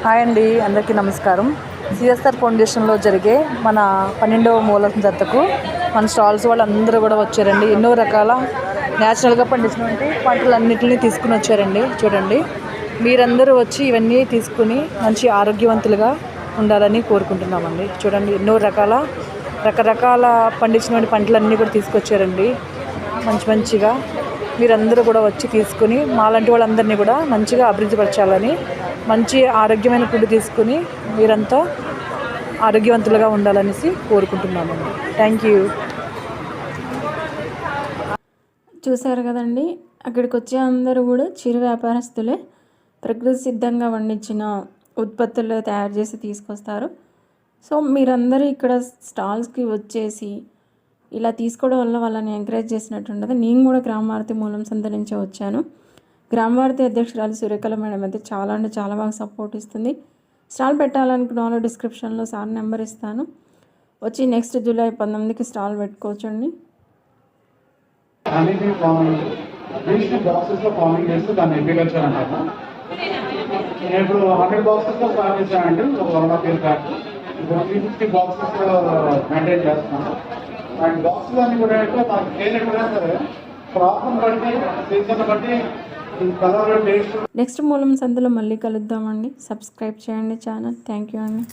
Hi అండి, అందరికీ నమస్కారం. సిఎస్ఆర్ ఫౌండేషన్లో జరిగే మన 12వ మూలం జతకు మన స్టాల్స్ వాళ్ళందరూ కూడా వచ్చారండి. ఎన్నో రకాల న్యాచురల్గా పండించినటువంటి పంటలన్నింటినీ తీసుకుని వచ్చారండి. చూడండి, మీరందరూ వచ్చి ఇవన్నీ తీసుకుని మంచి ఆరోగ్యవంతులుగా ఉండాలని కోరుకుంటున్నామండి. చూడండి, ఎన్నో రకరకాల పండించినటువంటి పంటలన్నీ కూడా తీసుకొచ్చారండి. మంచిగా మీరందరూ కూడా వచ్చి తీసుకుని మాలాంటి వాళ్ళందరినీ కూడా మంచిగా అభివృద్ధిపరచాలని, మంచి ఆరోగ్యమైన ఫుడ్ తీసుకుని మీరంతా ఆరోగ్యవంతులుగా ఉండాలనేసి కోరుకుంటున్నామండి. Thank you. చూసారు కదండి, అక్కడికి వచ్చే అందరూ కూడా చిరు వ్యాపారస్తులే. ప్రకృతి సిద్ధంగా పండించిన ఉత్పత్తులు తయారు చేసి తీసుకొస్తారు. సో మీరందరూ ఇక్కడ స్టాల్స్కి వచ్చేసి ఇలా తీసుకోవడం వల్ల వాళ్ళని ఎంకరేజ్ చేసినట్టు ఉండదు. నేను కూడా గ్రామవార్తి మూలం సంత నుంచి వచ్చాను. గ్రామవార్తి అధ్యక్షురాలు సూర్యకళ మేడం అయితే చాలా అంటే చాలా బాగా సపోర్ట్ ఇస్తుంది. స్టాల్ పెట్టాలనుకున్న వాళ్ళు డిస్క్రిప్షన్లో సార్ నెంబర్ ఇస్తాను. వచ్చి నెక్స్ట్ జూలై 19కి స్టాల్ పెట్టుకోవచ్చండి. ఇప్పుడు 100 బాక్సెస్తో స్టార్ట్ చేశానండి. ఒక 1.5 ప్యాక్ ఇప్పుడు 350 బాక్సెస్ మెయింటైన్ చేస్తున్నాను. అండ్ బాక్సెస్ అన్ని కూడా మాకు కేర్ ఎక్కడైనా సరే ప్రాబ్లం బట్టి సీజన్ బట్టి కలర్ టేస్ట్. నెక్స్ట్ మూలం సంతలో మళ్ళీ కలుద్దామండి. సబ్స్క్రైబ్ చేయండి ఛానల్. థ్యాంక్ యూ అండి.